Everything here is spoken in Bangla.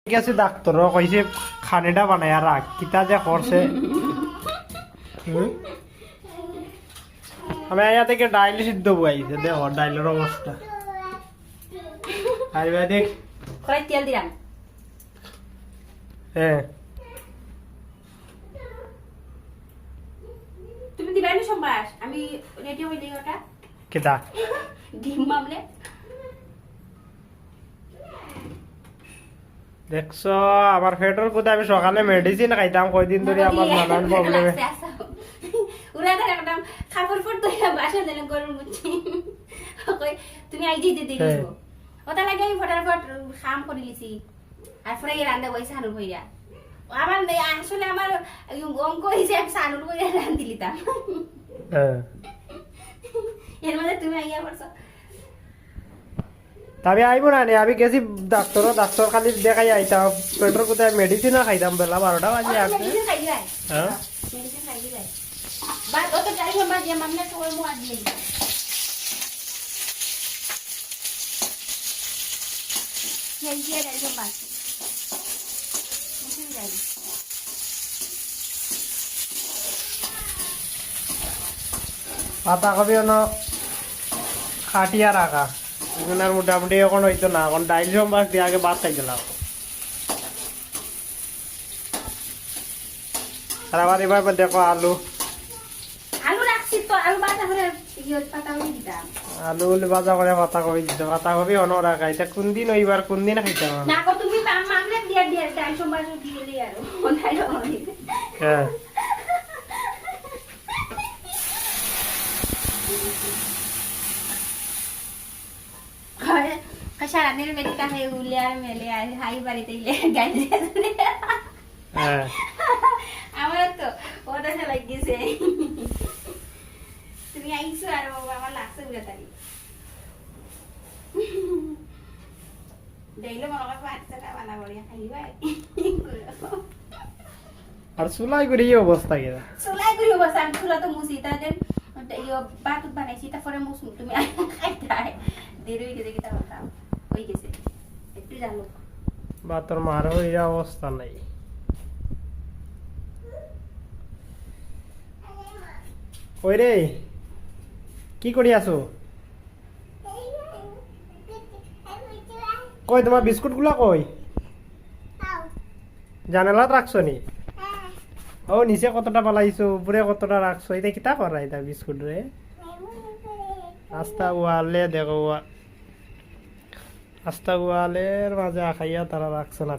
গেছে ডাক্তার কইছে খানেটা বানায় রাখ কিতা যে করছে আমি আয়া থেকে ডাইল সিদ্ধ বইছে দেখো ডাইলের অবস্থা আইবা দেখ কড়াই তেল দিলাম হ্যাঁ তুমি দিবাই না সম্বাস আমি রেডি হইলি ওটা কিতা ডিম মামলে দেখছো আমার পেটের কথা আমি সকালে মেডিসিন খাইতাম কয়দিন ধরে আমার নানান প্রবলেম উড়া ধরে একদম খাবার পর তো বাসা দিলে গরম মুছি কই তুমি আই দিতে দিবি ওটা লাগে আমি ফটাফট কাম করে লিছি আর পরে এই রান্না বইছে আনুর হইরা আমার আসলে আমার অঙ্ক হিসেবে সানুর হইরা রান্দি লিতাম হ্যাঁ এর মধ্যে তুমি আইয়া পড়ছো তবে আইব না নে আমি গেছি ডাক্তার খালি দেখাই আইতাম পেটের কোথায় মেডিসিন খাইতাম বেলা 12টা বাজে আসছে মেডিসিন খাই দিলাই হ্যাঁ মেডিসিন খাই দিলাই বাদ ওটা যাই হোক বাদ মামলা তো ওই মু আজ নেই এই যে যাই হোক বাদ মুসিন যাই পাতা কবি অন খাটিয়া রাখা এগুলো মোটামুটি এখন হইতো না এখন ডাইল সম্বাস দিয়ে আগে ভাত খাই দিলাম আর আবার এবার দেখো আলু আলু রাখছি তো আলু বাটা করে ইয়ে পাতা হই দিতাম আলু ভাজা করে পাতা কবি দিতে পাতা কবি অন রাখা এটা কোন দিন হইবার কোন দিন খাইতাম না কো তুমি মামলা দিয়া দিয়া ডাল সম্বাস দিলে আর ওনাই রনি হ্যাঁ সারাদিন মেডিকা হয়ে উলে আর মেলে আর হাই বাড়িতে গেলে গাড়ি হ্যাঁ আমার তো ওটা লাগিয়েছে তুমি আইসো আর আমার লাগছে উড়ে তারি দেখলে মনে করবো আচ্ছা বানা বড়িয়া খাইবা আর চুলাই করি এই অবস্থা গেলা চুলাই করি বসে আমি চুলা তো মুছি তাদের ইয়ে বাত বানাইছি তারপরে মুসু তুমি খাইতে দেরি হয়ে গেছে কিতা কথা হয়ে গেছে একটু জানো বা তোর মারও এই অবস্থা নাই ওই রে কি করি আছো কই তোমার বিস্কুট গুলা কই জানালাত রাখছো নি ও নিচে কতটা পালাইছো উপরে কতটা রাখছো এটা কিতা করা এটা বিস্কুট রে আস্তা ওয়ালে দেখো আস্তা ওয়ালের মাঝে আখাইয়া তারা রাখছে না